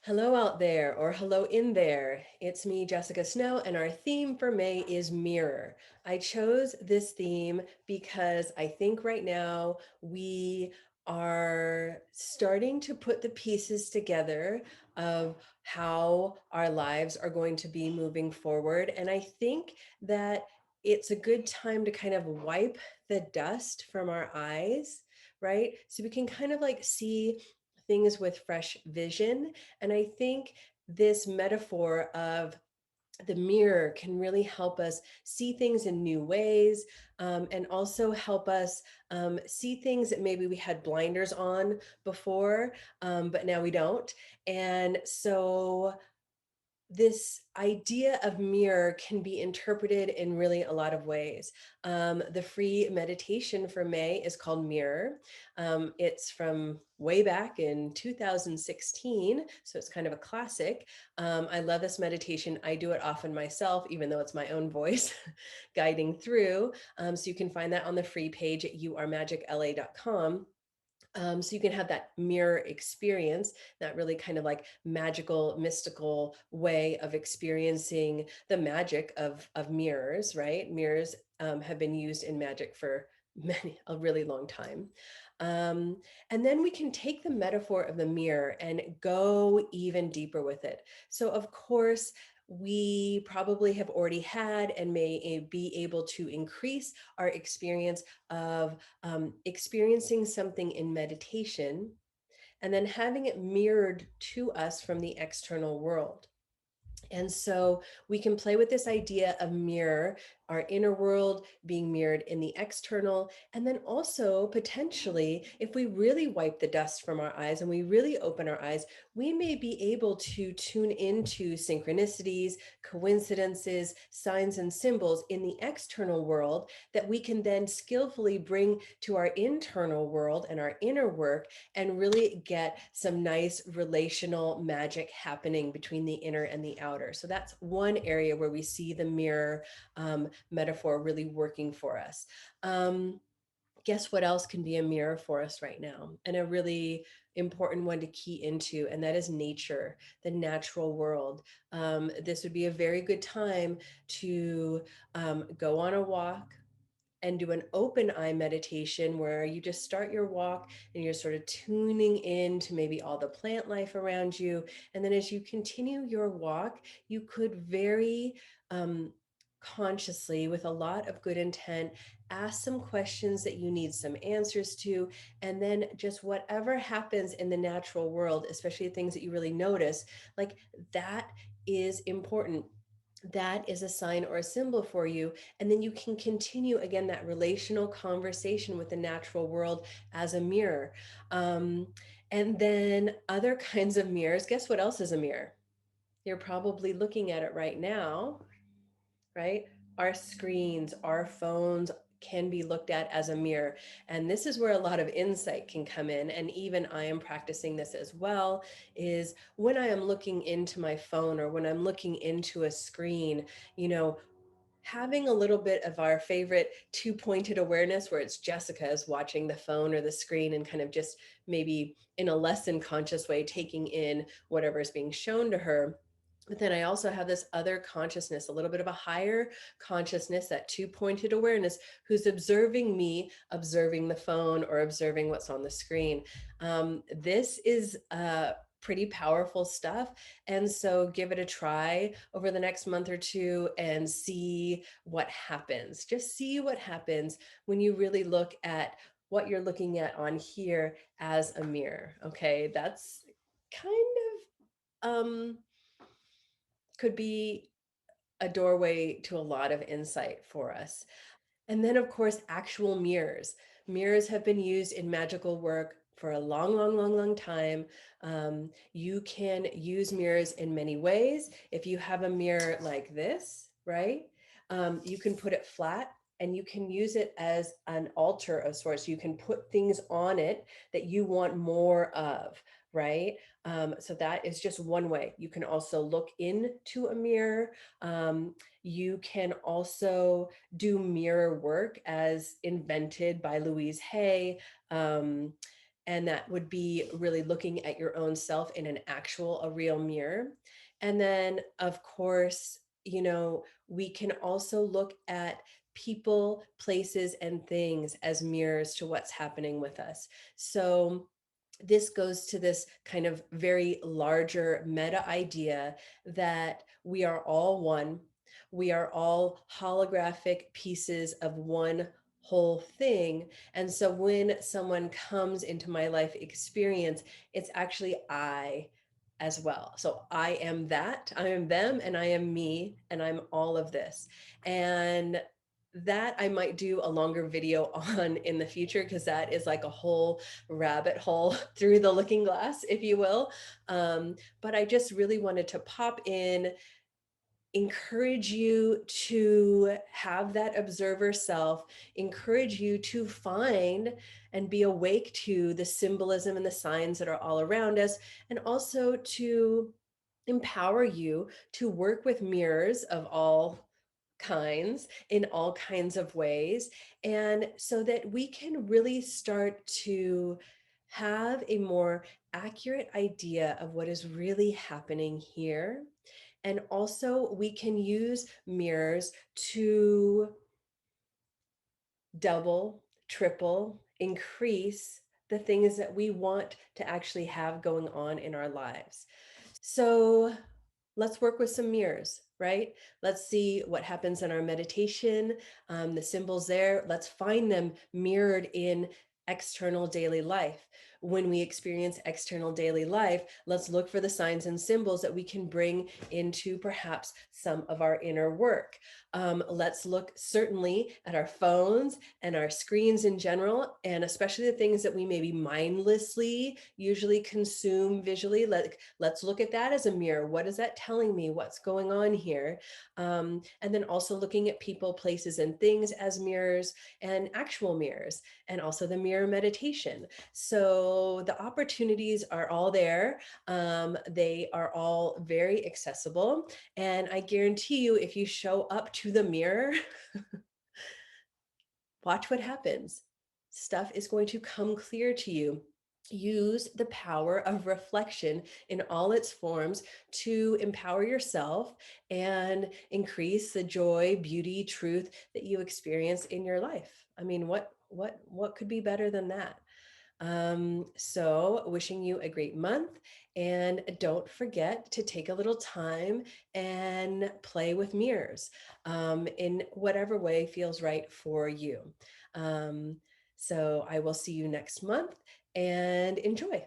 Hello out there, or hello in there. It's me, Jessica Snow, and our theme for May is mirror. I chose this theme because I think right now we are starting to put the pieces together of how our lives are going to be moving forward. And I think that it's a good time to kind of wipe the dust from our eyes, right? So we can kind of like see things with fresh vision. And I think this metaphor of the mirror can really help us see things in new ways, and also help us see things that maybe we had blinders on before, but now we don't. And so this idea of mirror can be interpreted in really a lot of ways. The free meditation for May is called Mirror. It's from way back in 2016, so it's kind of a classic. I love this meditation. I do it often myself, even though it's my own voice guiding through. So you can find that on the free page at yourmagicla.com. So you can have that mirror experience, that really kind of like magical, mystical way of experiencing the magic of mirrors, right? Mirrors have been used in magic for a really long time. Um, and then we can take the metaphor of the mirror and go even deeper with it. So, of course, we probably have already had and may be able to increase our experience of experiencing something in meditation and then having it mirrored to us from the external world. And so we can play with this idea of mirror, our inner world being mirrored in the external. And then also, potentially, if we really wipe the dust from our eyes and we really open our eyes, we may be able to tune into synchronicities, coincidences, signs, and symbols in the external world that we can then skillfully bring to our internal world and our inner work and really get some nice relational magic happening between the inner and the outer. So that's one area where we see the mirror metaphor really working for us. Um, Guess what else can be a mirror for us right now? And a really important one to key into, and that is nature, the natural world. This would be a very good time to go on a walk and do an open eye meditation where you just start your walk and you're sort of tuning in to maybe all the plant life around you. And then as you continue your walk, you could very consciously, with a lot of good intent, ask some questions that you need some answers to. And then just whatever happens in the natural world, especially things that you really notice, like that is important. That is a sign or a symbol for you. And then you can continue again that relational conversation with the natural world as a mirror. Um, and then other kinds of mirrors. Guess what else is a mirror? You're probably looking at it right now, right? Our screens, our phones can be looked at as a mirror. And this is where a lot of insight can come in. And even I am practicing this as well, is when I am looking into my phone or when I'm looking into a screen, you know, having a little bit of our favorite two-pointed awareness where it's Jessica is watching the phone or the screen and kind of just maybe in a less than conscious way taking in whatever is being shown to her. But then I also have this other consciousness, a little bit of a higher consciousness, that two-pointed awareness, who's observing me, observing the phone or observing what's on the screen. This is pretty powerful stuff. And so give it a try over the next month or two and see what happens. Just see what happens when you really look at what you're looking at on here as a mirror. Okay, that's kind of could be a doorway to a lot of insight for us. And then, of course, actual mirrors. Mirrors have been used in magical work for a long, long, long, long time. You can use mirrors in many ways. If you have a mirror like this, right, you can put it flat and you can use it as an altar of sorts. You can put things on it that you want more of, right? So that is just one way. You can also look into a mirror. You can also do mirror work as invented by Louise Hay. And that would be really looking at your own self in an actual, a real mirror. And then, of course, we can also look at people, places, and things as mirrors to what's happening with us. So, this goes to this kind of very larger meta idea that we are all one. We are all holographic pieces of one whole thing. And so when someone comes into my life experience, it's actually I as well. So I am that, I am them, and I am me, and I'm all of this. And that I might do a longer video on in the future, because that is like a whole rabbit hole through the looking glass, if you will. But I just really wanted to pop in, encourage you to have that observer self, encourage you to find and be awake to the symbolism and the signs that are all around us, and also to empower you to work with mirrors of all kinds in all kinds of ways, and so that we can really start to have a more accurate idea of what is really happening here. And also, we can use mirrors to double, triple, increase the things that we want to actually have going on in our lives. So, let's work with some mirrors, right? Let's see what happens in our meditation, the symbols there. Let's find them mirrored in external daily life. When we experience external daily life, let's look for the signs and symbols that we can bring into perhaps some of our inner work. Let's look certainly at our phones and our screens in general, and especially the things that we maybe mindlessly usually consume visually. Let's look at that as a mirror. What is that telling me? What's going on here? And then also looking at people, places, and things as mirrors and actual mirrors, and also the mirror meditation. So the opportunities are all there. They are all very accessible. And I guarantee you, if you show up to the mirror, watch what happens. Stuff is going to come clear to you. Use the power of reflection in all its forms to empower yourself and increase the joy, beauty, truth that you experience in your life. I mean, what could be better than that? So wishing you a great month, and don't forget to take a little time and play with mirrors in whatever way feels right for you. Um, so I will see you next month, and enjoy.